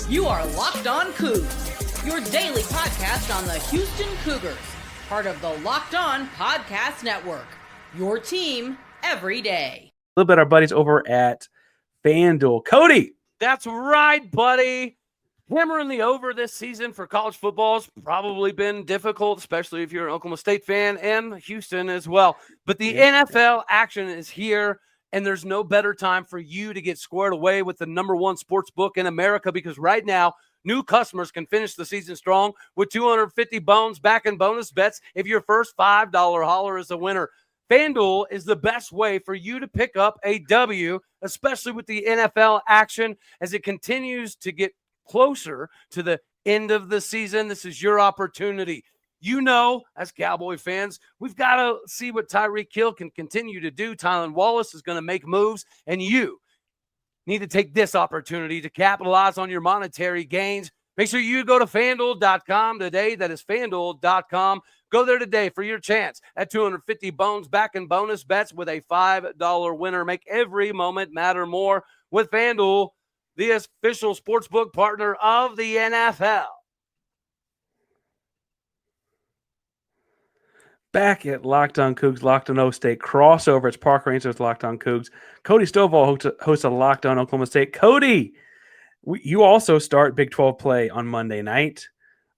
You are Locked On Coogs, your daily podcast on the Houston Cougars, part of the Locked On Podcast Network, your team every day. A little bit our buddies over at FanDuel. Cody. That's right, buddy. Hammering the over this season for college football has probably been difficult, especially if you're an Oklahoma State fan and Houston as well. But the NFL action is here, and there's no better time for you to get squared away with the number one sports book in America, because right now, new customers can finish the season strong with 250 bones back in bonus bets if your first $5 hauler is a winner. FanDuel is the best way for you to pick up a W, especially with the NFL action as it continues to get closer to the end of the season. This is your opportunity. You know, as Cowboy fans, we've got to see what Tyreek Hill can continue to do. Tylan Wallace is going to make moves, and you need to take this opportunity to capitalize on your monetary gains. Make sure you go to FanDuel.com today. That is FanDuel.com. Go there today for your chance at 250 bones back in bonus bets with a $5 winner. Make every moment matter more with FanDuel, the official sportsbook partner of the NFL. Back at Locked On Coogs, Locked On O State crossover. It's Parker Rangers, Locked On Coogs. Cody Stovall hosts a Locked On Oklahoma State. Cody, you also start Big 12 play on Monday night.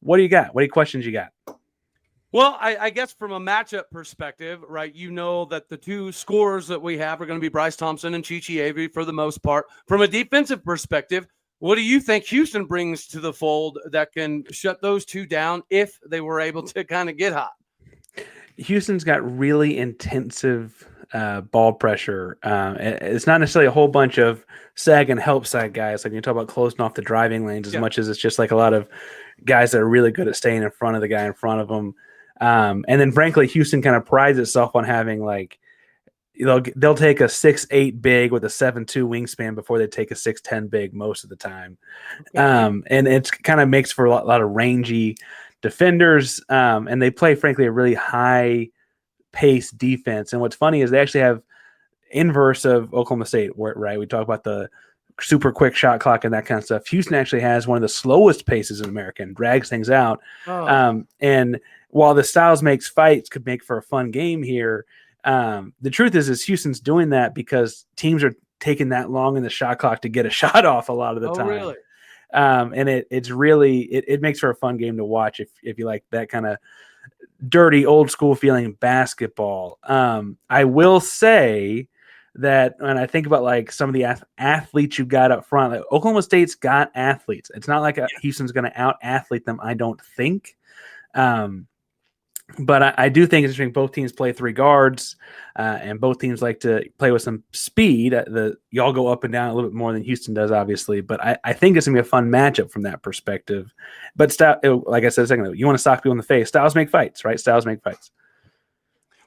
What do you got? What questions you got? Well, I guess from a matchup perspective, right, you know that the two scorers that we have are going to be Bryce Thompson and Chichi Avery for the most part. From a defensive perspective, what do you think Houston brings to the fold that can shut those two down if they were able to kind of get hot? Houston's got really intensive ball pressure. It's not necessarily a whole bunch of sag and help side guys. Like you talk about closing off the driving lanes as much as it's just like a lot of guys that are really good at staying in front of the guy in front of them. And then frankly, Houston kind of prides itself on having they'll take a 6'8" big with a 7'2" wingspan before they take a 6'10" big most of the time. And it kind of makes for a lot of rangy defenders. And they play, frankly, a really high pace defense. And what's funny is they actually have inverse of Oklahoma State, right? We talk about the super quick shot clock and that kind of stuff. Houston actually has one of the slowest paces in America and drags things out. And while the styles makes fights could make for a fun game here, the truth is Houston's doing that because teams are taking that long in the shot clock to get a shot off a lot of the time. Really? And it's really it makes for a fun game to watch if you like that kind of dirty old school feeling basketball. I will say that when I think about like some of the athletes you got up front, like Oklahoma State's got athletes. It's not like Houston's going to out athlete them, I don't think. But I do think it's interesting. Both teams play three guards, and both teams like to play with some speed. Y'all go up and down a little bit more than Houston does, obviously. But I think it's going to be a fun matchup from that perspective. But like I said a second ago, you want to sock people in the face. Styles make fights, right? Styles make fights.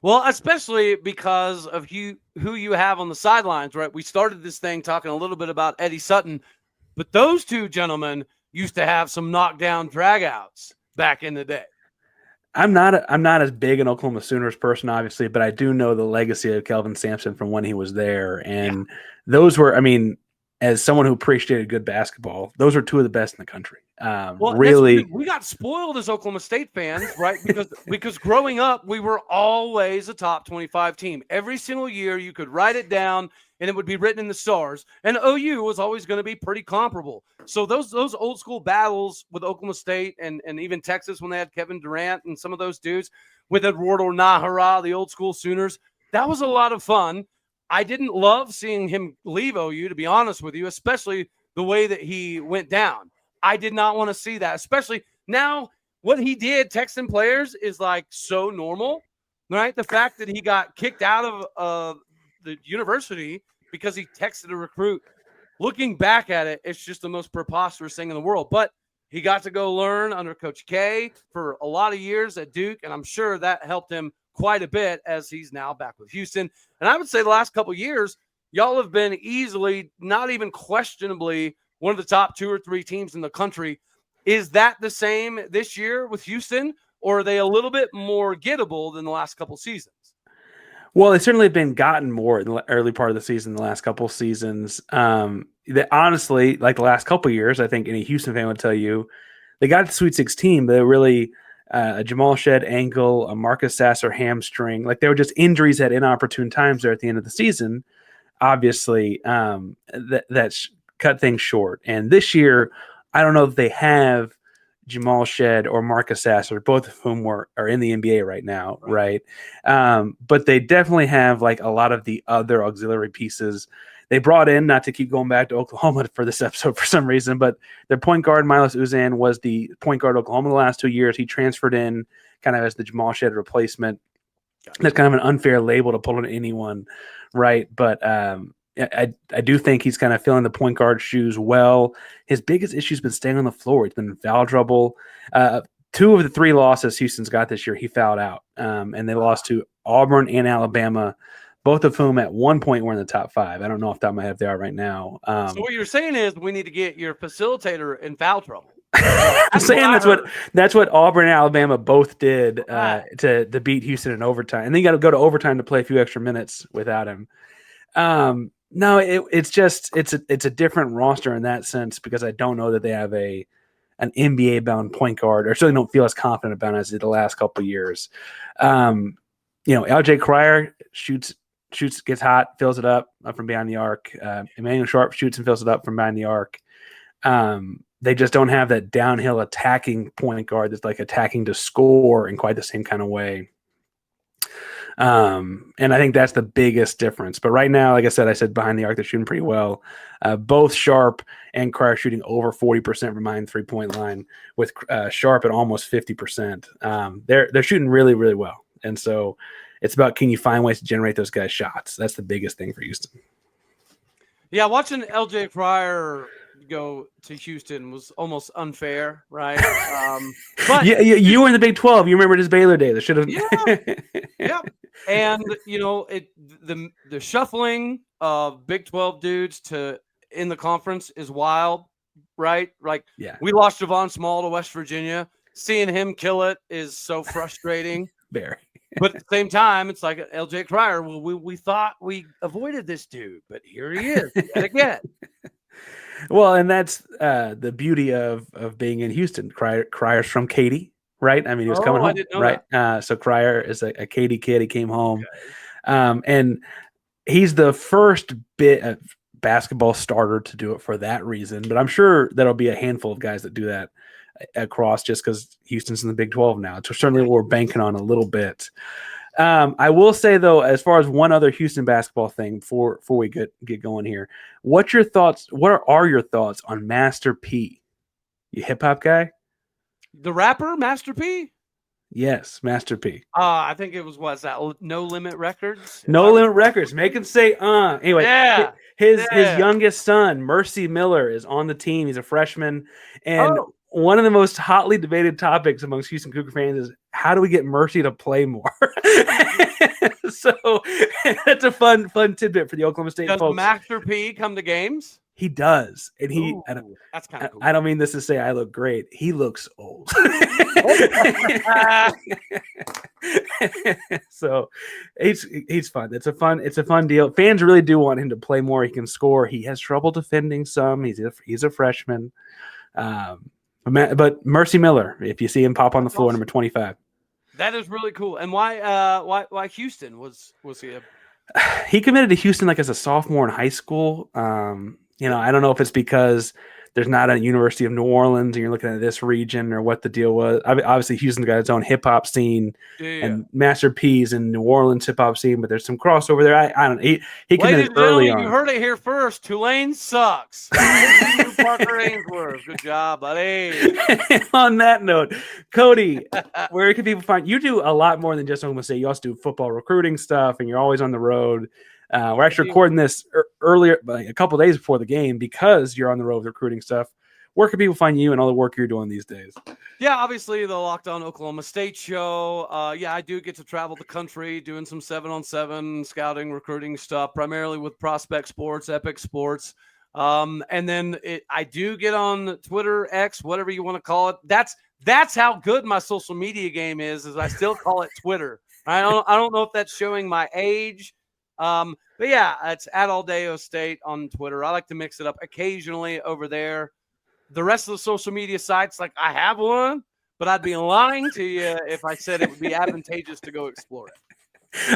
Well, especially because of who you have on the sidelines, right? We started this thing talking a little bit about Eddie Sutton, but those two gentlemen used to have some knockdown dragouts back in the day. I'm not as big an Oklahoma Sooners person, obviously, but I do know the legacy of Kelvin Sampson from when he was there. And those were, I mean, as someone who appreciated good basketball, those are two of the best in the country. Really, we got spoiled as Oklahoma State fans, right? Because growing up, we were always a top 25 team. Every single year, you could write it down, and it would be written in the stars. And OU was always going to be pretty comparable. So those old school battles with Oklahoma State and even Texas when they had Kevin Durant and some of those dudes with Eduardo Nahara, the old school Sooners, that was a lot of fun. I didn't love seeing him leave OU, to be honest with you, especially the way that he went down. I did not want to see that, especially now what he did texting players is like so normal, right? The fact that he got kicked out of the university because he texted a recruit. Looking back at it, it's just the most preposterous thing in the world. But he got to go learn under Coach K for a lot of years at Duke, and I'm sure that helped him quite a bit as he's now back with Houston. And I would say the last couple of years, y'all have been easily, not even questionably, one of the top 2 or 3 teams in the country. Is that the same this year with Houston, or are they a little bit more gettable than the last couple seasons? Well, it's certainly been gotten more in the early part of the season, the last couple of seasons. That honestly, like the last couple of years, I think any Houston fan would tell you they got to Sweet 16, but they really a Jamal Shed ankle, a Marcus Sasser hamstring. Like they were just injuries at inopportune times there at the end of the season. Obviously, that's cut things short. And this year, I don't know if they have Jamal Shed or Marcus Sasser, both of whom are in the NBA right now, right? But they definitely have like a lot of the other auxiliary pieces they brought in, not to keep going back to Oklahoma for this episode for some reason, but their point guard, Milos Uzan, was the point guard of Oklahoma the last 2 years. He transferred in kind of as the Jamal Shed replacement. That's kind of an unfair label to pull on anyone, right? But I do think he's kind of filling the point guard shoes well. His biggest issue has been staying on the floor. He's been in foul trouble. 2 of the 3 losses Houston's got this year, he fouled out. And they lost to Auburn and Alabama, both of whom at one point were in the top 5. I don't know off the top of my head if they are right now. So what you're saying is we need to get your facilitator in foul trouble. I'm saying that's what Auburn and Alabama both did to beat Houston in overtime. And then you got to go to overtime to play a few extra minutes without him. No, it's a different roster in that sense because I don't know that they have an NBA bound point guard, or certainly don't feel as confident about it as the last couple of years. LJ Cryer shoots, gets hot, fills it up from behind the arc. Emanuel Sharp shoots and fills it up from behind the arc. They just don't have that downhill attacking point guard that's like attacking to score in quite the same kind of way. And I think that's the biggest difference. But right now, like I said behind the arc, they're shooting pretty well. Both Sharp and Cryer shooting over 40% from behind the 3-point line, with Sharp at almost 50%. They're shooting really, really well. And so it's about, can you find ways to generate those guys shots? That's the biggest thing for Houston. Yeah, watching LJ Cryer go to Houston was almost unfair, right? But you were in the Big 12. You remember his Baylor day. That should have. Yeah. And the shuffling of Big 12 dudes in the conference is wild, right? Like, we lost Javon Small to West Virginia. Seeing him kill it is so frustrating. Very. But at the same time, it's like LJ Cryer. Well, we thought we avoided this dude, but here he is yet again. Well, and that's the beauty of being in Houston. Cryer's from Katy, right? I mean, he was coming home, I didn't know right? So Cryer is a Katy kid. He came home, and he's the first basketball starter to do it for that reason. But I'm sure there'll be a handful of guys that do that across, just because Houston's in the Big 12 now. It's certainly what we're banking on a little bit. I will say, though, as far as one other Houston basketball thing before we get going here, what's your thoughts? What are your thoughts on Master P? You hip hop guy? The rapper Master P? Yes, Master P. I think it was, what's that? No Limit Records? No Limit Records. Make him say, Anyway, his youngest son, Mercy Miller, is on the team. He's a freshman. And one of the most hotly debated topics amongst Houston Cougar fans is, how do we get Mercy to play more? So that's a fun tidbit for the Oklahoma State folks. Does Master P come to games? He does. And that's kind of cool. I don't mean this to say I look great. He looks old. So he's fun. It's a fun deal. Fans really do want him to play more. He can score. He has trouble defending some. He's a freshman. But Mercy Miller, if you see him pop on the floor, number 25. That is really cool. And why Houston was he? He committed to Houston like as a sophomore in high school. I don't know if it's because there's not a University of New Orleans and you're looking at this region, or what the deal was. Obviously, Houston's got its own hip hop scene, and Master P's in New Orleans hip hop scene, but there's some crossover there. I don't know. He committed early on. You heard it here first. Tulane sucks. Parker Ainsworth. Good job, buddy. On that note, Cody, where can people find you? Do a lot more than just Oklahoma State. You also do football recruiting stuff, and you're always on the road. We're actually recording this earlier, a couple of days before the game, because you're on the road with recruiting stuff. Where can people find you and all the work you're doing these days? Yeah, obviously the Locked On Oklahoma State show. I do get to travel the country doing some 7-on-7 scouting, recruiting stuff, primarily with Prospect Sports, Epic Sports. And then I do get on Twitter, X, whatever you want to call it. That's how good my social media game is I still call it Twitter. I don't know if that's showing my age. But yeah, it's at Aldeo State on Twitter. I like to mix it up occasionally over there. The rest of the social media sites, like I have one, but I'd be lying to you if I said it would be advantageous to go explore it.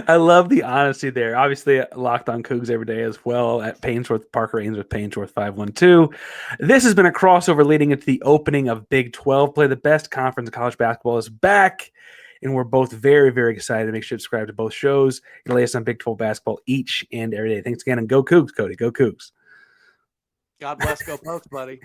I love the honesty there. Obviously, Locked On Cougs every day as well at Painsworth, Parker Ains with Painsworth 512. This has been a crossover leading into the opening of Big 12 play. The best conference of college basketball is back, and we're both very, very excited. Make sure to subscribe to both shows. You can lay us on Big 12 basketball each and every day. Thanks again, and go Cougs, Cody. Go Cougs. God bless. Go Pokes, buddy.